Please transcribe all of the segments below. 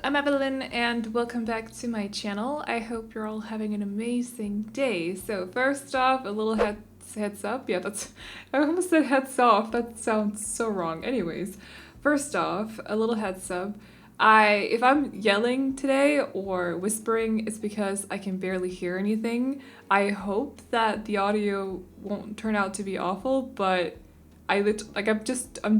I'm Aveline and welcome back to my channel. I hope you're all having an amazing day. So first off, a little heads up. Yeah, I almost said heads off. That sounds so wrong. Anyways, first off, a little heads up. If I'm yelling today or whispering, it's because I can barely hear anything. I hope that the audio won't turn out to be awful, but I'm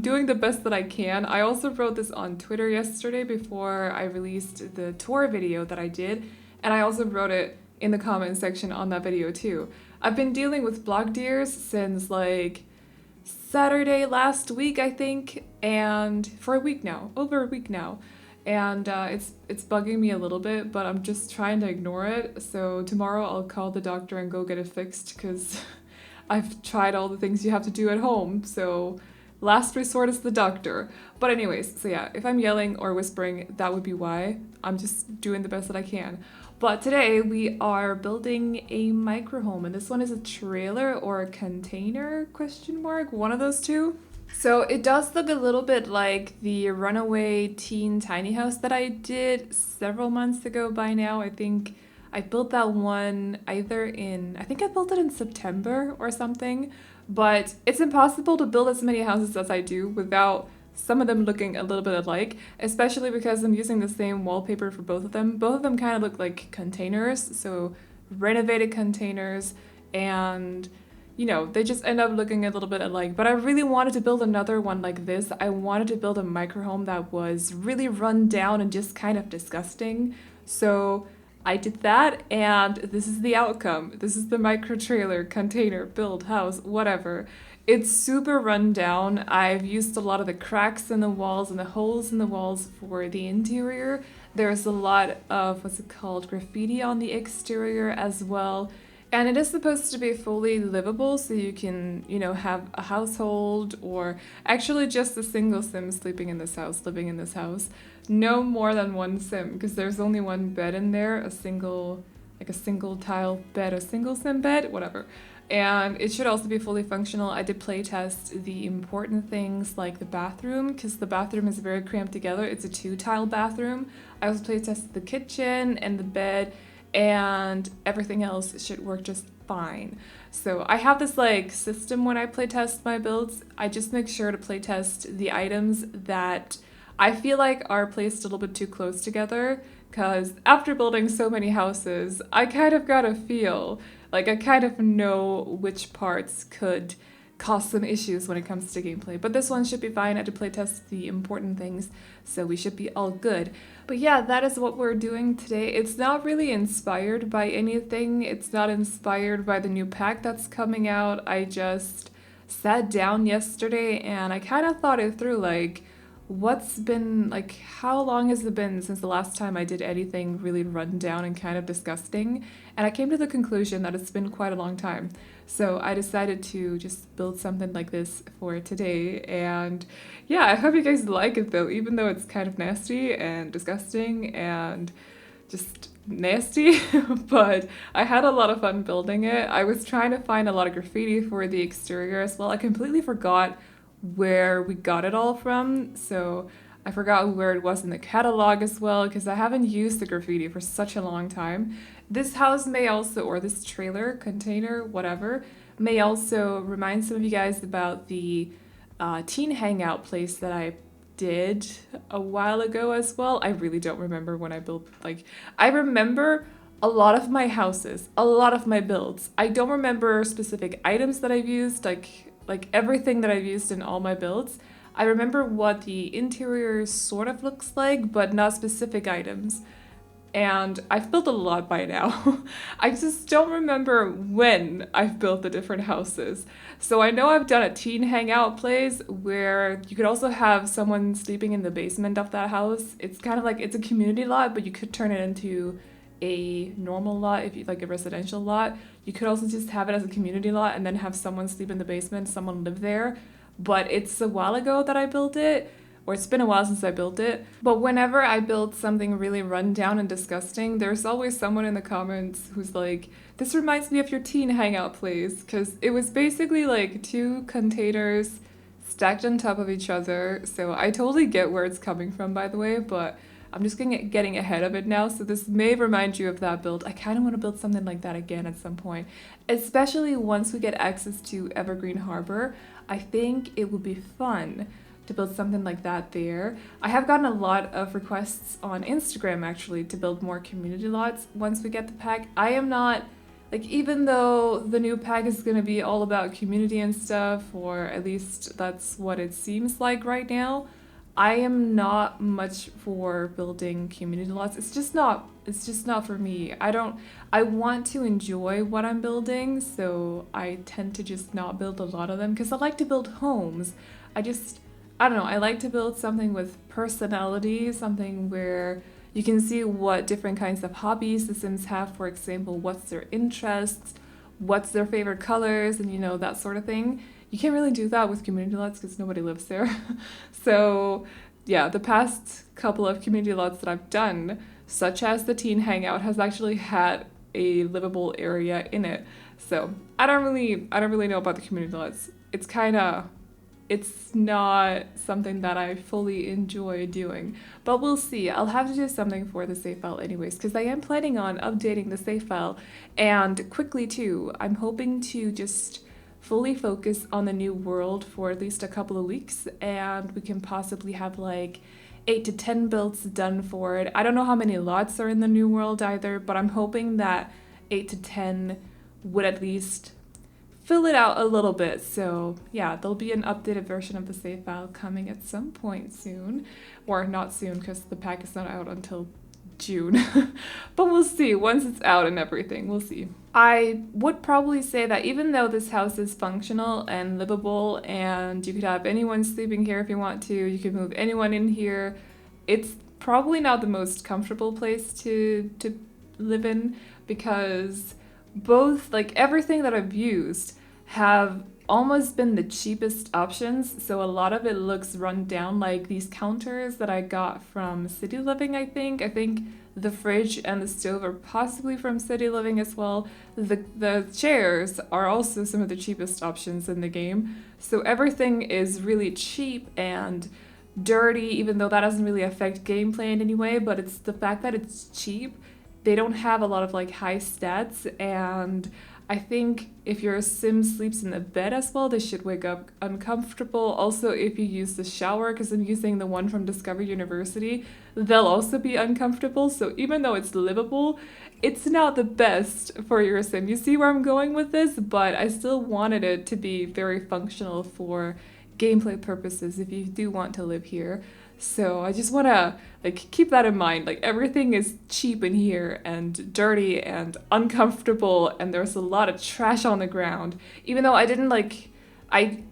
doing the best that I can. I also wrote this on Twitter yesterday before I released the tour video that I did, and I also wrote it in the comment section on that video too. I've been dealing with block deers since like Saturday last week, I think, and for a week now, over a week now. And it's bugging me a little bit, but I'm just trying to ignore it. So tomorrow I'll call the doctor and go get it fixed because I've tried all the things you have to do at home, so last resort is the doctor. But anyways, so yeah, if I'm yelling or whispering, that would be why. I'm just doing the best that I can. But today we are building a microhome, and this one is a trailer or a container, question mark, one of those two. So it does look a little bit like the runaway teen tiny house that I did several months ago by now. I think I built that one I think I built it in September or something, but it's impossible to build as many houses as I do without some of them looking a little bit alike, especially because I'm using the same wallpaper for both of them. Both of them kind of look like containers, so renovated containers, and you know, they just end up looking a little bit alike. But I really wanted to build another one like this. I wanted to build a microhome that was really run down and just kind of disgusting. So I did that, and this is the outcome. This is the micro trailer, container, build, house, whatever. It's super run down. I've used a lot of the cracks in the walls and the holes in the walls for the interior. There's a lot of, what's it called, graffiti on the exterior as well. And it is supposed to be fully livable, so you can, you know, have a household or actually just a single sim sleeping in this house, living in this house. No more than one sim, because there's only one bed in there, a single tile bed, a single sim bed, whatever. And it should also be fully functional. I did play test the important things like the bathroom, because the bathroom is very cramped together. It's a 2-tile bathroom. I also play tested the kitchen and the bed, and everything else should work just fine. So I have this like system when I play test my builds. I just make sure to play test the items that I feel like are placed a little bit too close together, because after building so many houses, I kind of got a feel, like I kind of know which parts could cause some issues when it comes to gameplay. But this one should be fine. I had to play test the important things, so we should be all good. But yeah, that is what we're doing today. It's not really inspired by anything. It's not inspired by the new pack that's coming out. I just sat down yesterday and I kind of thought it through, like, how long has it been since the last time I did anything really run down and kind of disgusting? And I came to the conclusion that it's been quite a long time. So I decided to just build something like this for today. And yeah, I hope you guys like it though, even though it's kind of nasty and disgusting and just nasty. But I had a lot of fun building it. I was trying to find a lot of graffiti for the exterior as well. I completely forgot where we got it all from, so I forgot where it was in the catalog as well, because I haven't used the graffiti for such a long time. This house may also, or this trailer, container, whatever, may also remind some of you guys about the teen hangout place that I did a while ago as well. I really don't remember when I built, I remember a lot of my houses, a lot of my builds. I don't remember specific items that I've used, like everything that I've used in all my builds. I remember what the interior sort of looks like, but not specific items. And I've built a lot by now. I just don't remember when I've built the different houses. So I know I've done a teen hangout place where you could also have someone sleeping in the basement of that house. It's kind of like, it's a community lot, but you could turn it into a normal lot, if you like a residential lot. You could also just have it as a community lot and then have someone sleep in the basement, someone live there. But it's a while ago that I built it, or it's been a while since I built it. But whenever I build something really run down and disgusting, there's always someone in the comments who's like, this reminds me of your teen hangout place, because it was basically like 2 containers stacked on top of each other. So I totally get where it's coming from, by the way, but I'm just getting ahead of it now, so this may remind you of that build. I kind of want to build something like that again at some point, especially once we get access to Evergreen Harbor. I think it would be fun to build something like that there. I have gotten a lot of requests on Instagram actually to build more community lots once we get the pack. I am not, like, even though the new pack is going to be all about community and stuff, or at least that's what it seems like right now, I am not much for building community lots. It's just not for me. I want to enjoy what I'm building, so I tend to just not build a lot of them because I like to build homes. I don't know, I like to build something with personality, something where you can see what different kinds of hobbies the Sims have, for example, what's their interests, what's their favorite colors, and that sort of thing. You can't really do that with community lots because nobody lives there. So yeah, the past couple of community lots that I've done, such as the teen hangout, has actually had a livable area in it. So I don't really know about the community lots. It's not something that I fully enjoy doing, but we'll see. I'll have to do something for the save file anyways, because I am planning on updating the save file, and quickly too. I'm hoping to just fully focus on the new world for at least a couple of weeks, and we can possibly have like 8 to 10 builds done for it. I don't know how many lots are in the new world either, but I'm hoping that 8 to 10 would at least fill it out a little bit. So yeah, there'll be an updated version of the save file coming at some point soon, or not soon because the pack is not out until June. But we'll see once it's out and everything. We'll see. I would probably say that even though this house is functional and livable, and you could have anyone sleeping here if you want to, you could move anyone in here, it's probably not the most comfortable place to live in, because both, like, everything that I've used have almost been the cheapest options, so a lot of it looks run down, like these counters that I got from City Living. I think the fridge and the stove are possibly from City Living as well. The chairs are also some of the cheapest options in the game, so everything is really cheap and dirty, even though that doesn't really affect gameplay in any way, but it's the fact that it's cheap. They don't have a lot of like high stats, and I think if your Sim sleeps in the bed as well, they should wake up uncomfortable. Also, if you use the shower, because I'm using the one from Discovery University, they'll also be uncomfortable. So even though it's livable, it's not the best for your Sim. You see where I'm going with this? But I still wanted it to be very functional for gameplay purposes if you do want to live here. So I just want to like keep that in mind. Like, everything is cheap in here and dirty and uncomfortable, and there's a lot of trash on the ground. Even though I didn't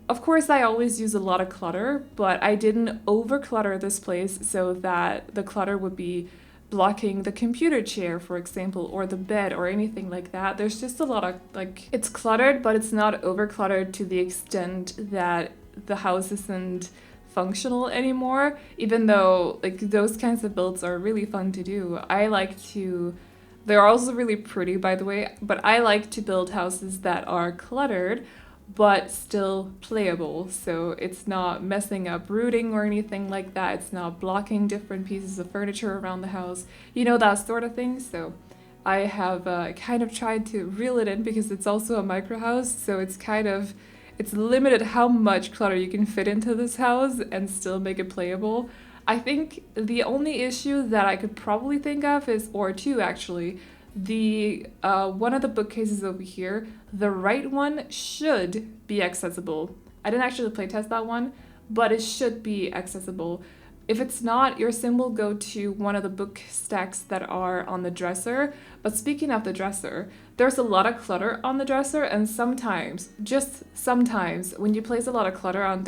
of course I always use a lot of clutter, but I didn't over clutter this place so that the clutter would be blocking the computer chair, for example, or the bed or anything like that. There's just a lot of, like, it's cluttered, but it's not over cluttered to the extent that the house isn't functional anymore, even though like those kinds of builds are really fun to do. They're also really pretty, by the way, but I like to build houses that are cluttered but still playable, so it's not messing up rooting or anything like that. It's not blocking different pieces of furniture around the house, that sort of thing. So I have kind of tried to reel it in, because it's also a micro house, so it's limited how much clutter you can fit into this house and still make it playable. I think the only issue that I could probably think of is, or two actually, the one of the bookcases over here, the right one should be accessible. I didn't actually playtest that one, but it should be accessible. If it's not, your Sim will go to one of the book stacks that are on the dresser. But speaking of the dresser, there's a lot of clutter on the dresser, and sometimes, just sometimes, when you place a lot of clutter on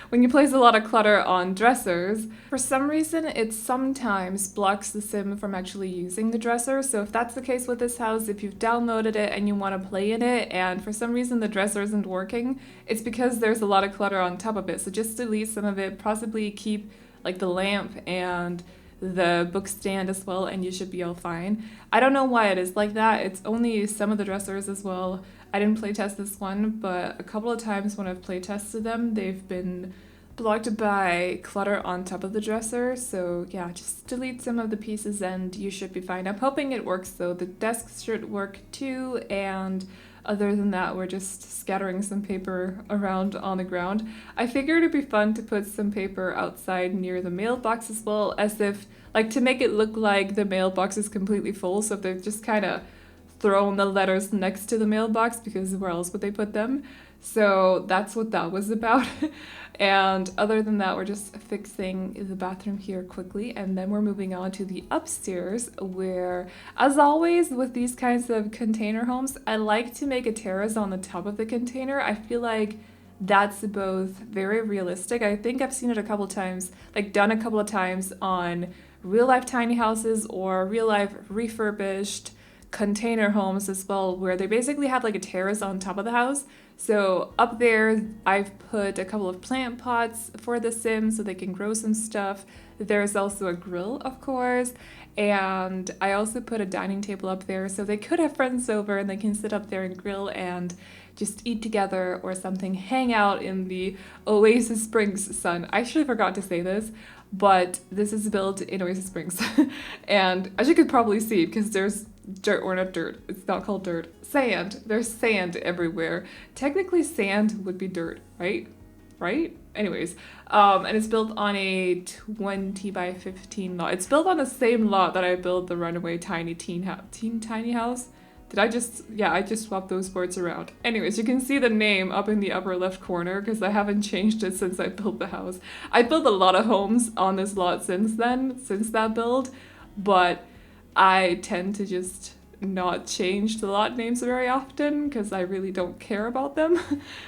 when you place a lot of clutter on dressers, for some reason it sometimes blocks the Sim from actually using the dresser. So if that's the case with this house, if you've downloaded it and you want to play in it, and for some reason the dresser isn't working, it's because there's a lot of clutter on top of it. So just delete some of it, possibly keep like the lamp and the book stand as well, and you should be all fine. I don't know why it is like that. It's only some of the dressers as well. I didn't playtest this one, but a couple of times when I've playtested them, they've been blocked by clutter on top of the dresser, so yeah, just delete some of the pieces and you should be fine. I'm hoping it works though. The desk should work too, and other than that, we're just scattering some paper around on the ground. I figured it'd be fun to put some paper outside near the mailbox as well, as if, like, to make it look like the mailbox is completely full, so if they've just kind of thrown the letters next to the mailbox, because where else would they put them? So that's what that was about. And other than that, we're just fixing the bathroom here quickly, and then we're moving on to the upstairs, where, as always with these kinds of container homes, I like to make a terrace on the top of the container. I feel like that's both very realistic. I think I've seen it a couple times, like done a couple of times on real life tiny houses or real life refurbished container homes as well, where they basically have like a terrace on top of the house. So up there, I've put a couple of plant pots for the Sims so they can grow some stuff. There's also a grill, of course, and I also put a dining table up there so they could have friends over and they can sit up there and grill and just eat together or something, hang out in the Oasis Springs sun. I actually forgot to say this, but this is built in Oasis Springs. And as you could probably see, because there's dirt, or not dirt, it's not called dirt, sand. There's sand everywhere. Technically sand would be dirt, right? Anyways, and it's built on a 20 by 15 lot. It's built on the same lot that I built the runaway tiny tiny house. Did I just, yeah, I just swapped those words around. Anyways, you can see the name up in the upper left corner because I haven't changed it since I built the house. I built a lot of homes on this lot since then, since that build, but I tend to just not change the lot names very often because I really don't care about them.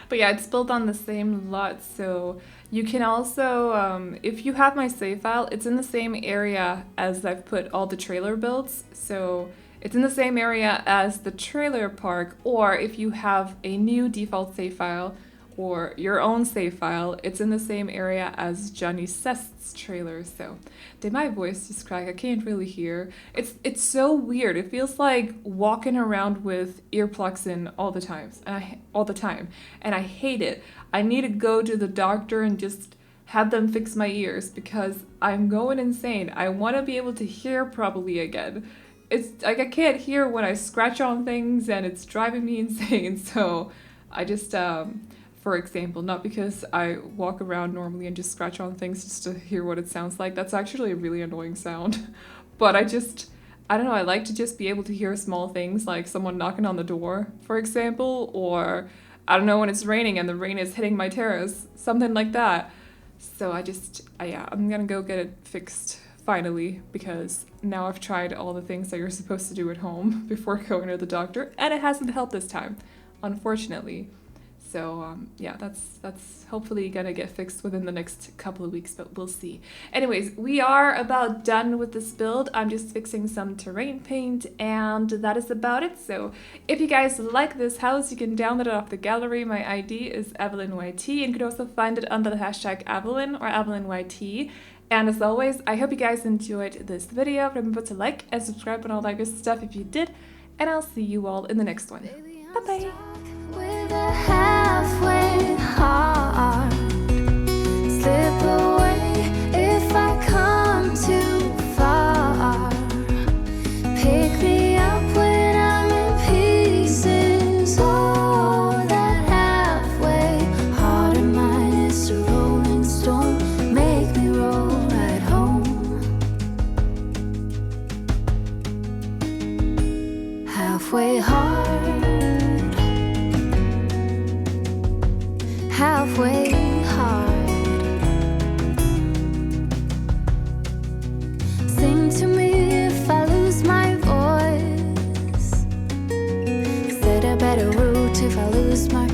But yeah, it's built on the same lot, so you can also, if you have my save file, it's in the same area as I've put all the trailer builds, so it's in the same area as the trailer park, or if you have a new default save file or your own save file, it's in the same area as Johnny Sest's trailer. So did my voice just crack? I can't really hear. It's so weird. It feels like walking around with earplugs in all the time, and I hate it. I need to go to the doctor and just have them fix my ears because I'm going insane. I want to be able to hear properly again. It's like I can't hear when I scratch on things and it's driving me insane. So I just, for example, not because I walk around normally and just scratch on things just to hear what it sounds like. That's actually a really annoying sound. But I don't know, I like to just be able to hear small things like someone knocking on the door, for example, or I don't know, when it's raining and the rain is hitting my terrace, something like that. So yeah, I'm gonna go get it fixed finally, because now I've tried all the things that you're supposed to do at home before going to the doctor, and it hasn't helped this time, unfortunately. So yeah, that's hopefully gonna get fixed within the next couple of weeks, but we'll see. Anyways, we are about done with this build. I'm just fixing some terrain paint, and that is about it. So if you guys like this house, you can download it off the gallery. My ID is AvelineYT, and you can also find it under the hashtag Aveline or AvelineYT. And as always, I hope you guys enjoyed this video. Remember to like and subscribe and all that good stuff if you did. And I'll see you all in the next one. Bye-bye. With a halfway heart, slip away if I come too far. Pick me up when I'm in pieces. Oh, that halfway heart of mine is a rolling stone. Make me roll right home. Halfway heart, halfway hard. Sing to me if I lose my voice. Set a better route if I lose my